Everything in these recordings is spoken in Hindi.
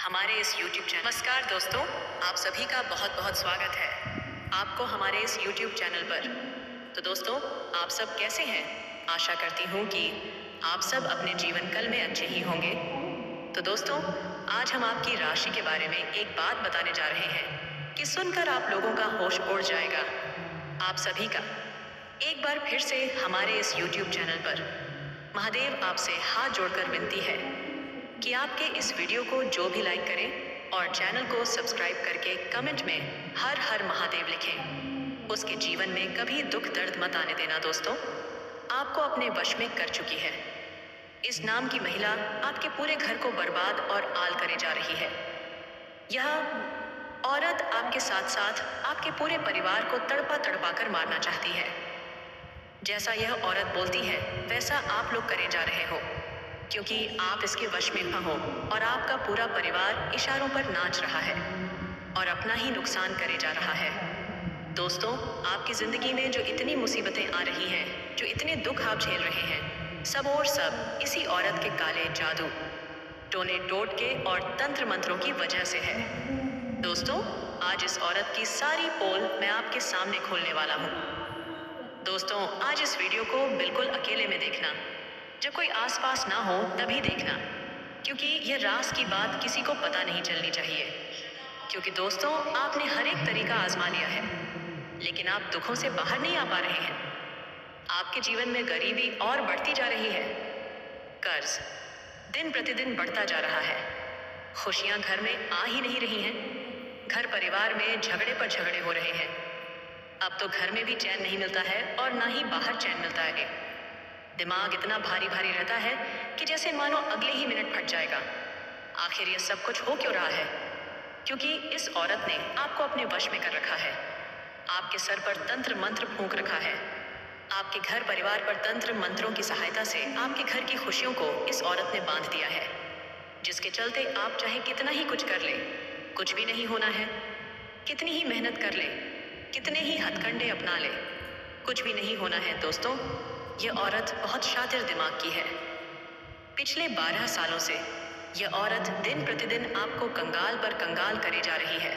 हमारे इस YouTube चैनल। नमस्कार दोस्तों, आप सभी का बहुत बहुत स्वागत है आपको हमारे इस YouTube चैनल पर। तो दोस्तों, आप सब कैसे हैं? आशा करती हूँ कि आप सब अपने जीवन काल में अच्छे ही होंगे। तो दोस्तों, आज हम आपकी राशि के बारे में एक बात बताने जा रहे हैं कि सुनकर आप लोगों का होश उड़ जाएगा। आप सभी का एक बार फिर से हमारे इस YouTube चैनल पर महादेव आपसे हाथ जोड़कर विनती है कि आपके इस वीडियो को जो भी लाइक करें और चैनल को सब्सक्राइब करके कमेंट में हर हर महादेव लिखें। उसके जीवन में कभी दुख दर्द मत आने देना दोस्तों, आपको अपने वश में कर चुकी है। इस नाम की महिला आपके पूरे घर को बर्बाद और आल करे जा रही है। यह औरत आपके साथ साथ आपके पूरे परिवार को तड़पा तड़पा कर मारना चाहती है। जैसा यह औरत बोलती है वैसा आप लोग करे जा रहे हो, क्योंकि आप इसके वश में हो और आपका पूरा परिवार इशारों पर नाच रहा है और अपना ही नुकसान करे जा रहा है। दोस्तों, आपकी जिंदगी में जो इतनी मुसीबतें आ रही हैं, जो इतने दुख आप झेल रहे हैं, सब और सब इसी औरत के काले जादू, टोने टोटके और तंत्र मंत्रों की वजह से है। दोस्तों, आज इस औरत की सारी पोल मैं आपके सामने खोलने वाला हूँ। दोस्तों, आज इस वीडियो को बिल्कुल अकेले में देखना, जब कोई आसपास ना हो तभी देखना, क्योंकि यह राज की बात किसी को पता नहीं चलनी चाहिए। क्योंकि दोस्तों, आपने हर एक तरीका आजमा लिया है, लेकिन आप दुखों से बाहर नहीं आ पा रहे हैं। आपके जीवन में गरीबी और बढ़ती जा रही है, कर्ज दिन प्रतिदिन बढ़ता जा रहा है, खुशियां घर में आ ही नहीं रही हैं, घर परिवार में झगड़े पर झगड़े हो रहे हैं। अब तो घर में भी चैन नहीं मिलता है और ना ही बाहर चैन मिलता है। दिमाग इतना भारी भारी रहता है कि जैसे मानो अगले ही मिनट फट जाएगा। आखिर यह सब कुछ हो क्यों रहा है? क्योंकि इस औरत ने आपको अपने वश में कर रखा है, आपके सर पर तंत्र मंत्र फूंक रखा है। आपके घर परिवार पर तंत्र मंत्रों की सहायता से आपके घर की खुशियों को इस औरत ने बांध दिया है, जिसके चलते आप चाहे कितना ही कुछ कर ले, कुछ भी नहीं होना है। कितनी ही मेहनत कर ले, कितने ही हथकंडे अपना ले, कुछ भी नहीं होना है। दोस्तों, यह औरत बहुत शातिर दिमाग की है। पिछले 12 सालों से यह औरत दिन प्रतिदिन आपको कंगाल पर कंगाल करे जा रही है,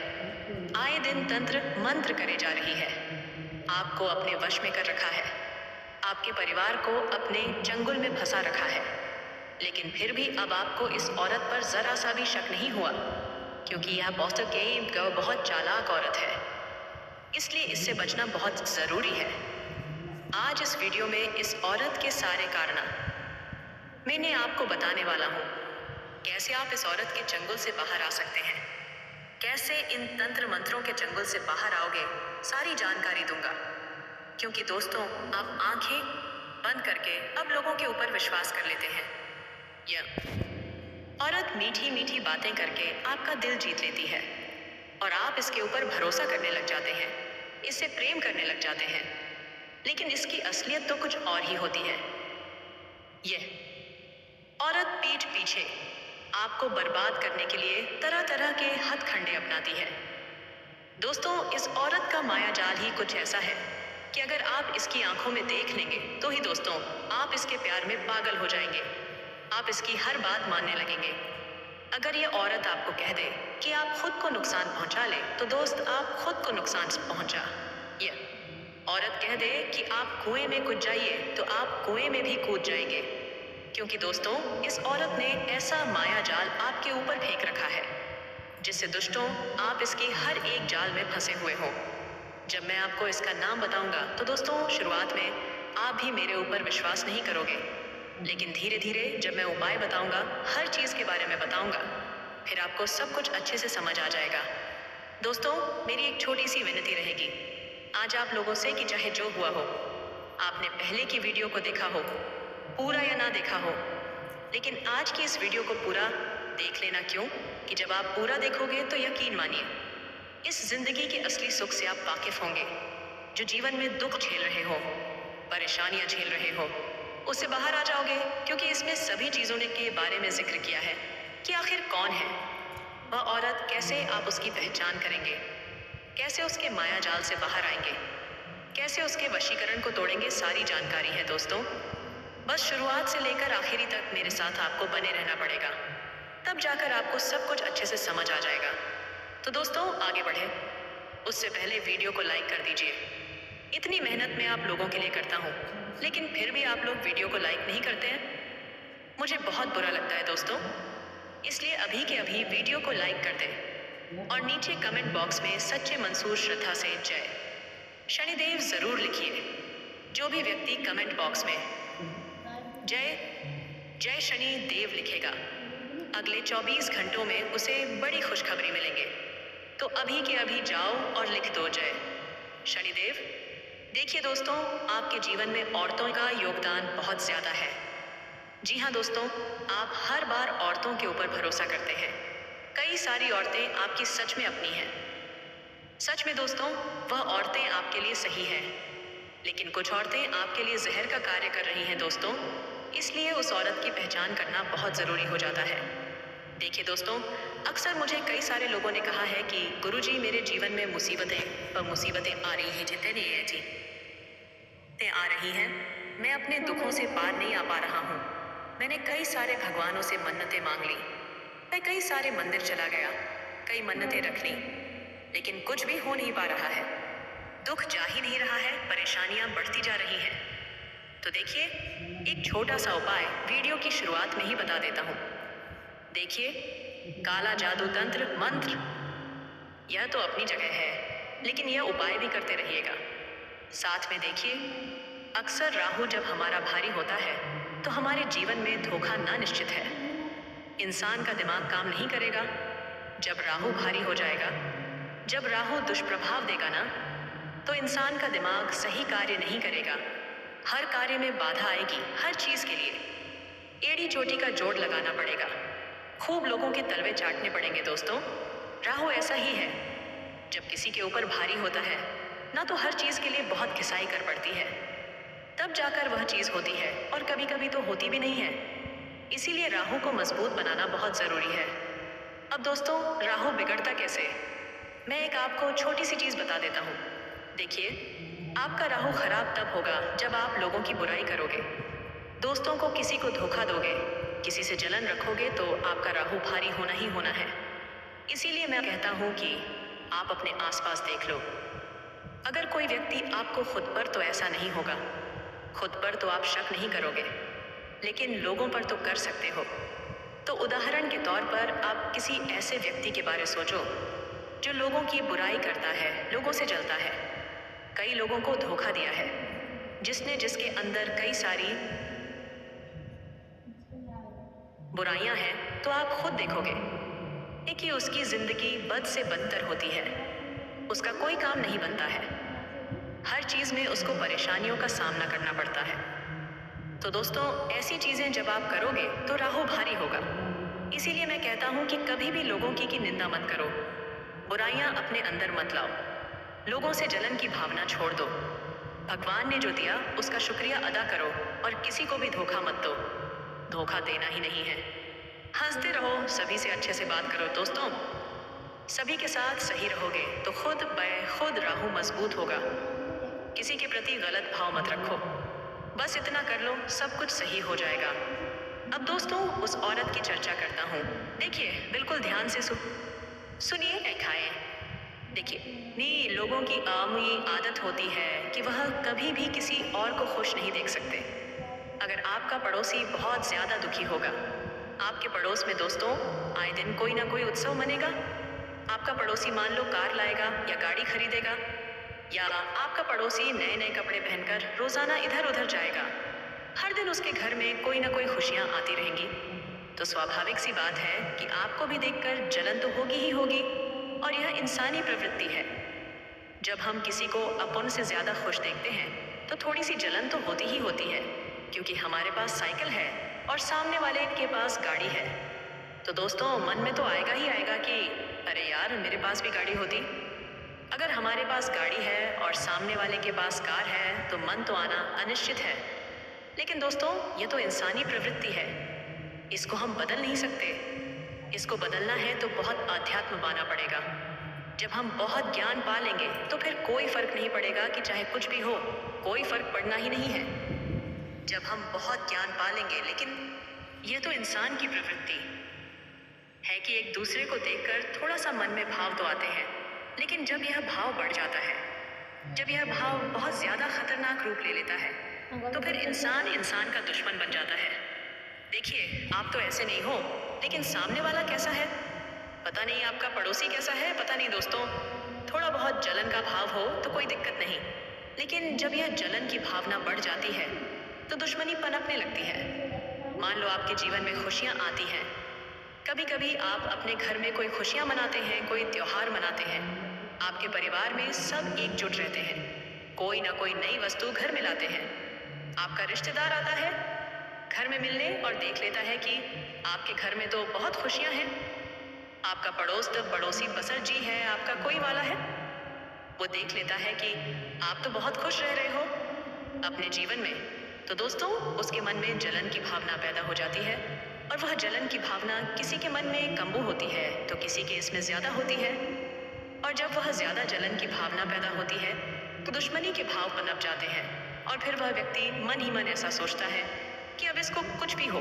आए दिन तंत्र मंत्र करे जा रही है, आपको अपने वश में कर रखा है, आपके परिवार को अपने चंगुल में फंसा रखा है। लेकिन फिर भी अब आपको इस औरत पर जरा सा भी शक नहीं हुआ, क्योंकि यह बहुत चालाक औरत है, इसलिए इससे बचना बहुत जरूरी है। आज इस वीडियो में इस औरत के सारे कारण मैंने आपको बताने वाला हूँ। कैसे आप इस औरत के चंगुल से बाहर आ सकते हैं, कैसे इन तंत्र मंत्रों के चंगुल से बाहर आओगे, सारी जानकारी दूंगा। क्योंकि दोस्तों, आप आंखें बंद करके अब लोगों के ऊपर विश्वास कर लेते हैं। यह औरत मीठी मीठी बातें करके आपका दिल जीत लेती है और आप इसके ऊपर भरोसा करने लग जाते हैं, इससे प्रेम करने लग जाते हैं। लेकिन इसकी असलियत तो कुछ और ही होती है। यह औरत पीठ पीछे आपको बर्बाद करने के लिए तरह तरह के हथकंडे अपनाती है। दोस्तों, इस औरत का माया जाल ही कुछ ऐसा है कि अगर आप इसकी आंखों में देख लेंगे तो ही दोस्तों आप इसके प्यार में पागल हो जाएंगे, आप इसकी हर बात मानने लगेंगे। अगर ये औरत आपको कह दे कि आप खुद को नुकसान पहुंचा ले, तो दोस्त आप खुद को नुकसान पहुंचा। यह औरत कह दे कि आप कुएं में कूद जाइए, तो आप कुएं में भी कूद जाएंगे। क्योंकि दोस्तों, इस औरत ने ऐसा माया जाल आपके ऊपर फेंक रखा है, जिससे दुष्टों आप इसकी हर एक जाल में फंसे हुए हो। जब मैं आपको इसका नाम बताऊंगा तो दोस्तों, शुरुआत में आप भी मेरे ऊपर विश्वास नहीं करोगे, लेकिन धीरे धीरे जब मैं उपाय बताऊंगा, हर चीज के बारे में बताऊंगा, फिर आपको सब कुछ अच्छे से समझ आ जाएगा। दोस्तों, मेरी एक छोटी सी विनती रहेगी आज आप लोगों से कि चाहे जो हुआ हो, आपने पहले की वीडियो को देखा हो, पूरा या ना देखा हो, लेकिन आज की इस वीडियो को पूरा देख लेना। क्यों कि जब आप पूरा देखोगे तो यकीन मानिए, इस जिंदगी के असली सुख से आप वाकिफ होंगे। जो जीवन में दुख झेल रहे हो, परेशानियां झेल रहे हो, उससे बाहर आ जाओगे। क्योंकि इसमें सभी चीजों ने के बारे में जिक्र किया है कि आखिर कौन है वह औरत, कैसे आप उसकी पहचान करेंगे, कैसे उसके माया जाल से बाहर आएंगे, कैसे उसके वशीकरण को तोड़ेंगे, सारी जानकारी है दोस्तों। बस शुरुआत से लेकर आखिरी तक मेरे साथ आपको बने रहना पड़ेगा। तब जाकर आपको सब कुछ अच्छे से समझ आ जाएगा। तो दोस्तों आगे बढ़े उससे पहले वीडियो को लाइक कर दीजिए। इतनी मेहनत मैं आप लोगों के लिए करता हूँ, लेकिन फिर भी आप लोग वीडियो को लाइक नहीं करते हैं। मुझे बहुत बुरा लगता है दोस्तों, इसलिए अभी के अभी वीडियो को लाइक कर दें और नीचे कमेंट बॉक्स में सच्चे मंसूर श्रद्धा से जय शनिदेव जरूर लिखिए। जो भी व्यक्ति कमेंट बॉक्स में जय जय शनि देव लिखेगा, अगले 24 घंटों में उसे बड़ी खुशखबरी मिलेंगे। तो अभी के अभी जाओ और लिख दो जय शनिदेव। देखिए दोस्तों, आपके जीवन में औरतों का योगदान बहुत ज्यादा है। जी हाँ दोस्तों, आप हर बार औरतों के ऊपर भरोसा करते हैं। कई सारी औरतें आपकी सच में अपनी हैं। सच में दोस्तों, वह औरतें आपके लिए सही हैं, लेकिन कुछ औरतें आपके लिए जहर का कार्य कर रही हैं दोस्तों। इसलिए उस औरत की पहचान करना बहुत जरूरी हो जाता है। देखिए दोस्तों, अक्सर मुझे कई सारे लोगों ने कहा है कि गुरुजी मेरे जीवन में मुसीबतें आ रही हैं, जितने नहीं है जी ते आ रही हैं। मैं अपने दुखों से पार नहीं आ पा रहा हूँ। मैंने कई सारे भगवानों से मन्नतें मांग ली, मैं कई सारे मंदिर चला गया, कई मन्नतें रख ली, लेकिन कुछ भी हो नहीं पा रहा है। दुख जा ही नहीं रहा है, परेशानियां बढ़ती जा रही हैं। तो देखिए, एक छोटा सा उपाय वीडियो की शुरुआत में ही बता देता हूँ। देखिए, काला जादू तंत्र मंत्र यह तो अपनी जगह है, लेकिन यह उपाय भी करते रहिएगा। साथ में देखिए, अक्सर राहु जब हमारा भारी होता है तो हमारे जीवन में धोखा ना निश्चित है। इंसान का दिमाग काम नहीं करेगा जब राहु भारी हो जाएगा। जब राहु दुष्प्रभाव देगा ना, तो इंसान का दिमाग सही कार्य नहीं करेगा। हर कार्य में बाधा आएगी। हर चीज के लिए एड़ी चोटी का जोड़ लगाना पड़ेगा, खूब लोगों के तलवे चाटने पड़ेंगे दोस्तों। राहु ऐसा ही है, जब किसी के ऊपर भारी होता है ना, तो हर चीज के लिए बहुत घिसाई कर पड़ती है, तब जाकर वह चीज होती है, और कभी कभी तो होती भी नहीं है। इसीलिए राहु को मजबूत बनाना बहुत जरूरी है। अब दोस्तों, राहु बिगड़ता कैसे, मैं एक आपको छोटी सी चीज बता देता हूँ। देखिए, आपका राहु खराब तब होगा जब आप लोगों की बुराई करोगे, दोस्तों को किसी को धोखा दोगे, किसी से जलन रखोगे, तो आपका राहु भारी होना ही होना है। इसीलिए मैं कहता हूँ कि आप अपने आसपास देख लो। अगर कोई व्यक्ति आपको खुद पर तो ऐसा नहीं होगा, खुद पर तो आप शक नहीं करोगे, लेकिन लोगों पर तो कर सकते हो। तो उदाहरण के तौर पर आप किसी ऐसे व्यक्ति के बारे सोचो जो लोगों की बुराई करता है, लोगों से जलता है, कई लोगों को धोखा दिया है, जिसके अंदर कई सारी बुराइयां हैं। तो आप खुद देखोगे कि उसकी जिंदगी बद से बदतर होती है, उसका कोई काम नहीं बनता है, हर चीज में उसको परेशानियों का सामना करना पड़ता है। तो दोस्तों, ऐसी चीजें जब आप करोगे तो राहु भारी होगा। इसीलिए मैं कहता हूँ कि कभी भी लोगों की निंदा मत करो, बुराइयां अपने अंदर मत लाओ, लोगों से जलन की भावना छोड़ दो। भगवान ने जो दिया उसका शुक्रिया अदा करो, और किसी को भी धोखा मत दो, धोखा देना ही नहीं है। हंसते रहो, सभी से अच्छे से बात करो दोस्तों। सभी के साथ सही रहोगे तो खुद ब खुद राहु मजबूत होगा। किसी के प्रति गलत भाव मत रखो, बस इतना कर लो, सब कुछ सही हो जाएगा। अब दोस्तों, उस औरत की चर्चा करता हूँ। देखिए, बिल्कुल ध्यान से सुनिए, खाएं। देखिए, लोगों की आम ये आदत होती है कि वह कभी भी किसी और को खुश नहीं देख सकते। अगर आपका पड़ोसी बहुत ज्यादा दुखी होगा, आपके पड़ोस में दोस्तों आए दिन कोई ना कोई उत्सव मनेगा। आपका पड़ोसी मान लो कार लाएगा या गाड़ी खरीदेगा, या आपका पड़ोसी नए नए कपड़े पहनकर रोजाना इधर उधर जाएगा। हर दिन उसके घर में कोई ना कोई खुशियां आती रहेंगी। तो स्वाभाविक सी बात है कि आपको भी देखकर जलन तो होगी ही होगी, और यह इंसानी प्रवृत्ति है। जब हम किसी को अपन से ज्यादा खुश देखते हैं तो थोड़ी सी जलन तो होती ही होती है, क्योंकि हमारे पास साइकिल है और सामने वाले के पास गाड़ी है। तो दोस्तों, मन में तो आएगा ही आएगा कि अरे यार, मेरे पास भी गाड़ी होती। अगर हमारे पास गाड़ी है और सामने वाले के पास कार है तो मन तो आना अनिश्चित है। लेकिन दोस्तों, ये तो इंसानी प्रवृत्ति है, इसको हम बदल नहीं सकते। इसको बदलना है तो बहुत आध्यात्म पाना पड़ेगा। जब हम बहुत ज्ञान पा लेंगे तो फिर कोई फर्क नहीं पड़ेगा कि चाहे कुछ भी हो, कोई फर्क पड़ना ही नहीं है। जब हम बहुत ज्ञान पा लेंगे, लेकिन ये तो इंसान की प्रवृत्ति, है कि एक दूसरे को देखकर थोड़ा सा मन में भाव तो आते हैं, लेकिन जब यह भाव बढ़ जाता है, जब यह भाव बहुत ज्यादा खतरनाक रूप ले लेता है, तो फिर इंसान इंसान का दुश्मन बन जाता है। देखिए, आप तो ऐसे नहीं हो, लेकिन सामने वाला कैसा है? पता नहीं आपका पड़ोसी कैसा है, पता नहीं दोस्तों। थोड़ा बहुत जलन का भाव हो तो कोई दिक्कत नहीं, लेकिन जब यह जलन की भावना बढ़ जाती है, तो दुश्मनी पनपने लगती है। मान लो आपके जीवन में खुशियां आती हैं। कभी कभी आप अपने घर में कोई खुशियां मनाते हैं, कोई त्योहार मनाते हैं। आपके परिवार में सब एकजुट रहते हैं, कोई ना कोई नई वस्तु घर में लाते हैं। आपका रिश्तेदार आता है घर में मिलने और देख लेता है कि आपके घर में तो बहुत खुशियां हैं। आपका पड़ोसी बसर जी है, आपका कोई वाला है, वो देख लेता है कि आप तो बहुत खुश रह रहे हो अपने जीवन में। तो दोस्तों, उसके मन में जलन की भावना पैदा हो जाती है, और वह जलन की भावना किसी के मन में कम होती है तो किसी के इसमें ज्यादा होती है। और जब वह ज्यादा जलन की भावना पैदा होती है, तो दुश्मनी के भाव पनप जाते हैं, और फिर वह व्यक्ति मन ही मन ऐसा सोचता है कि अब इसको कुछ भी हो,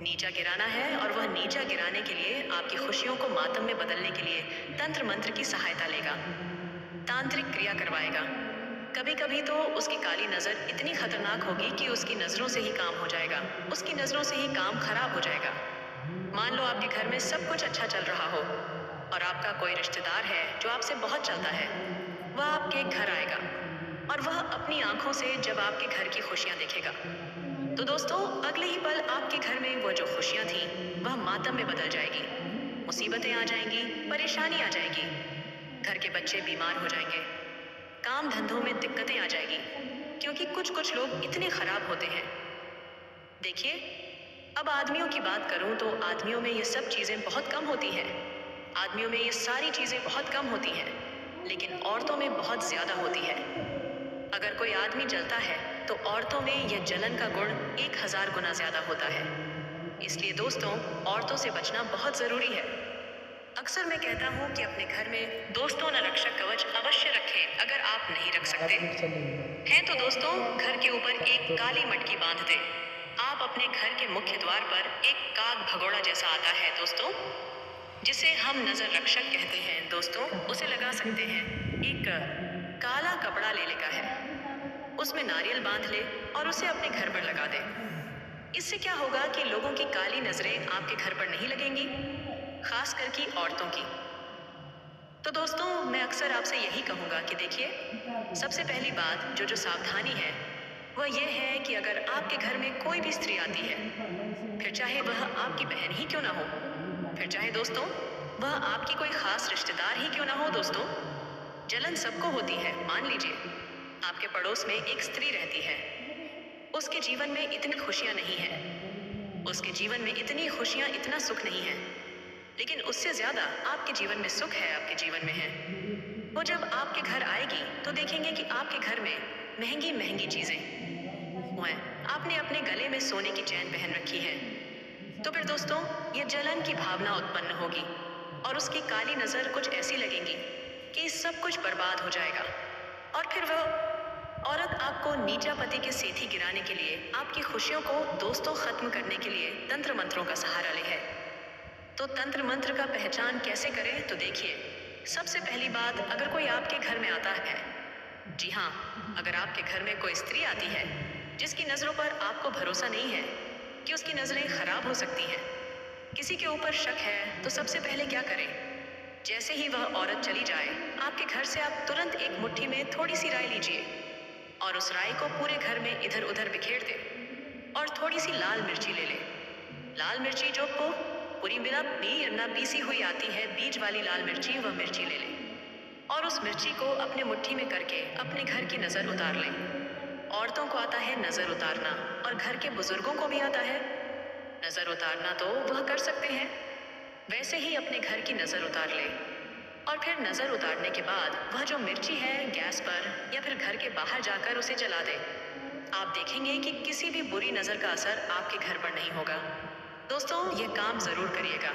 नीचा गिराना है। और वह नीचा गिराने के लिए आपकी खुशियों को मातम में बदलने के लिए तंत्र मंत्र की सहायता लेगा, तांत्रिक क्रिया करवाएगा। कभी कभी तो उसकी काली नजर इतनी खतरनाक होगी कि उसकी नजरों से ही काम हो जाएगा, उसकी नजरों से ही काम खराब हो जाएगा। मान लो आपके घर में सब कुछ अच्छा चल रहा हो, और आपका कोई रिश्तेदार है जो आपसे बहुत चलता है, वह आपके घर आएगा, और वह अपनी आंखों से जब आपके घर की खुशियां देखेगा, तो दोस्तों अगले ही पल आपके घर में वो जो खुशियां थी वह मातम में बदल जाएगी। मुसीबतें आ जाएंगी, परेशानी आ जाएगी, घर के बच्चे बीमार हो जाएंगे, काम धंधों में दिक्कतें आ जाएगी, क्योंकि कुछ कुछ लोग इतने खराब होते हैं। देखिए, अब आदमियों की बात करूं तो आदमियों में ये सब चीजें बहुत कम होती हैं। आदमियों में ये सारी चीजें बहुत कम होती हैं, लेकिन औरतों में बहुत ज्यादा होती है। अगर कोई आदमी जलता है तो औरतों में यह जलन का गुण 1000 गुना ज्यादा होता है। इसलिए दोस्तों, औरतों से बचना बहुत जरूरी है। अक्सर मैं कहता हूँ कि अपने घर में दोस्तों न रक्षक कवच अवश्य रखें। अगर आप नहीं रख सकते हैं तो दोस्तों, घर के ऊपर एक काली मटकी बांध दें। आप अपने घर के मुख्य द्वार पर एक काग भगोड़ा जैसा आता है दोस्तों, जिसे हम नजर रक्षक कहते हैं दोस्तों, उसे लगा सकते हैं। एक काला कपड़ा ले लेगा है, उसमें नारियल बांध ले और उसे अपने घर पर लगा दे। इससे क्या होगा कि लोगों की काली नजरें आपके घर पर नहीं लगेंगी, खास करके औरतों की। तो दोस्तों, मैं अक्सर आपसे यही कहूंगा कि देखिए, सबसे पहली बात जो सावधानी है वह यह है कि अगर आपके घर में कोई भी स्त्री आती है, फिर चाहे वह आपकी बहन ही क्यों ना हो, फिर चाहे दोस्तों वह आपकी कोई खास रिश्तेदार ही क्यों ना हो, दोस्तों जलन सबको होती है। मान लीजिए आपके पड़ोस में एक स्त्री रहती है, उसके जीवन में इतनी खुशियां नहीं है, उसके जीवन में इतनी खुशियां, इतना सुख नहीं है, लेकिन उससे ज्यादा आपके जीवन में सुख है, आपके जीवन में है। वो जब आपके घर आएगी तो देखेंगे कि आपके घर में महंगी महंगी चीजें हैं, आपने अपने गले में सोने की चैन पहन रखी है। तो फिर दोस्तों, ये जलन की भावना उत्पन्न होगी, और उसकी काली नजर कुछ ऐसी लगेगी कि सब कुछ बर्बाद हो जाएगा। और फिर वह औरत आपको नीचा पति के सेठी गिराने के लिए, आपकी खुशियों को दोस्तों खत्म करने के लिए तंत्र मंत्रों का सहारा ले है। तो तंत्र मंत्र का पहचान कैसे करें? तो देखिए, सबसे पहली बात, अगर कोई आपके घर में आता है, जी हाँ, अगर आपके घर में कोई स्त्री आती है जिसकी नजरों पर आपको भरोसा नहीं है कि उसकी नजरें खराब हो सकती हैं, किसी के ऊपर शक है, तो सबसे पहले क्या करें? जैसे ही वह औरत चली जाए आपके घर से, आप तुरंत एक मुट्ठी में थोड़ी सी राई लीजिए और उस राई को पूरे घर में इधर उधर बिखेर दे, और थोड़ी सी लाल मिर्ची ले ले। लाल मिर्ची जो को पूरी बिना पीसी हुई आती है, बीज वाली लाल मिर्ची, वह मिर्ची ले ले, और उस मिर्ची को अपने मुट्ठी में करके अपने घर की नजर उतार लें। औरतों को आता है नजर उतारना, और घर के बुजुर्गों को भी आता है नजर उतारना, तो वह कर सकते हैं। वैसे ही अपने घर की नजर उतार ले, और फिर नजर उतारने के बाद वह जो मिर्ची है गैस पर या फिर घर के बाहर जाकर उसे जला दे। आप देखेंगे कि किसी भी बुरी नजर का असर आपके घर पर नहीं होगा। दोस्तों, यह काम जरूर करिएगा।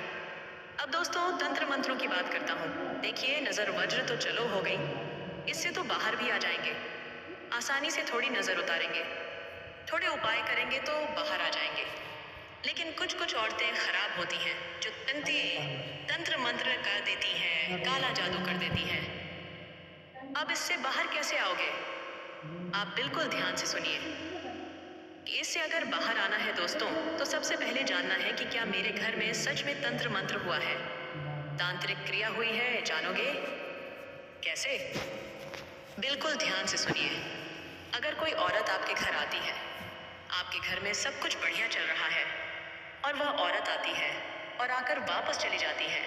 अब दोस्तों, तंत्र मंत्रों की बात करता हूँ। देखिए, नजर वज्र तो चलो हो गई, इससे तो बाहर भी आ जाएंगे, आसानी से थोड़ी नजर उतारेंगे, थोड़े उपाय करेंगे तो बाहर आ जाएंगे। लेकिन कुछ कुछ औरतें खराब होती हैं जो तंत्र मंत्र कर देती हैं, काला जादू कर देती हैं। अब इससे बाहर कैसे आओगे? आप बिल्कुल ध्यान से सुनिए कि इससे अगर बाहर आना है दोस्तों, तो सबसे पहले जानना है कि क्या मेरे घर में सच में तंत्र मंत्र हुआ है, तांत्रिक क्रिया हुई है, जानोगे कैसे? बिल्कुल ध्यान से सुनिए। अगर कोई औरत आपके घर आती है, आपके घर में सब कुछ बढ़िया चल रहा है, और वह औरत आती है और आकर वापस चली जाती है,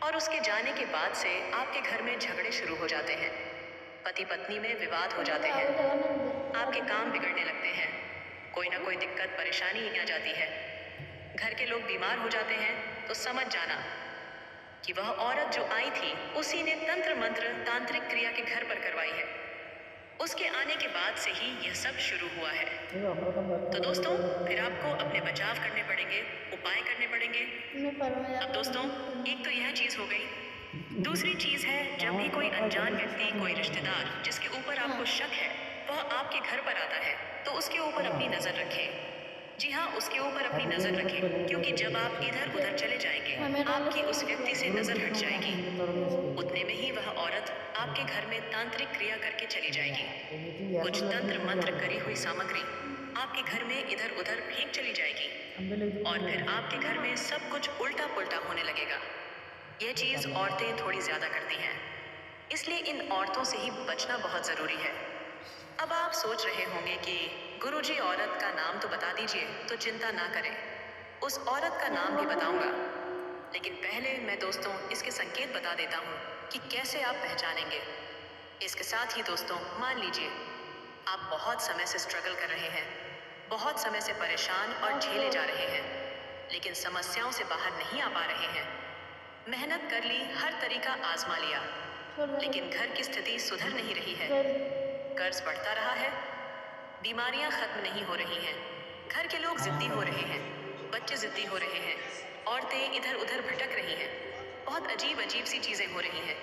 और उसके जाने के बाद से आपके घर में झगड़े शुरू हो जाते हैं, पति पत्नी में विवाद हो जाते हैं, आपके काम बिगड़ने लगते हैं, कोई ना कोई दिक्कत परेशानी आ जाती है, घर के लोग बीमार हो जाते हैं, तो समझ जाना कि वह औरत जो आई थी उसी ने तंत्र मंत्र तांत्रिक क्रिया के घर पर करवाई है। उसके आने के बाद से ही यह सब शुरू हुआ है। तो दोस्तों, फिर आपको अपने बचाव करने पड़ेंगे, उपाय करने पड़ेंगे। अब दोस्तों, एक तो यह चीज हो गई। दूसरी चीज है, जब भी कोई अनजान व्यक्ति, कोई रिश्तेदार जिसके ऊपर आपको शक है, वह आपके घर पर आता है, तो उसके ऊपर अपनी नजर रखें। जी हाँ, उसके ऊपर अपनी नजर रखें, क्योंकि जब आप इधर उधर चले जाएंगे, आपकी उस व्यक्ति से नजर हट जाएगी। उतने में ही वह औरत आपके घर में तांत्रिक क्रिया करके चली जाएगी। कुछ तंत्र मंत्र करी हुई सामग्री आपके घर में इधर उधर फेंक चली जाएगी, और फिर आपके घर में सब कुछ उल्टा पुल्टा होने लगेगा। यह चीज औरतें थोड़ी ज्यादा करती हैं, इसलिए इन औरतों से ही बचना बहुत जरूरी है। अब आप सोच रहे होंगे कि गुरुजी, औरत का नाम तो बता दीजिए, तो चिंता ना करें, उस औरत का नाम भी बताऊंगा। लेकिन पहले मैं दोस्तों इसके संकेत बता देता हूँ कि कैसे आप पहचानेंगे। इसके साथ ही दोस्तों, मान लीजिए आप बहुत समय से स्ट्रगल कर रहे हैं, बहुत समय से परेशान और झेले जा रहे हैं, लेकिन समस्याओं से बाहर नहीं आ पा रहे हैं। मेहनत कर ली, हर तरीका आजमा लिया, लेकिन घर की स्थिति सुधर नहीं रही है, कर्ज बढ़ता रहा है, बीमारियां खत्म नहीं हो रही हैं, घर के लोग जिद्दी हो रहे हैं, बच्चे जिद्दी हो रहे हैं, औरतें इधर उधर भटक रही हैं, बहुत अजीब अजीब सी चीजें हो रही हैं।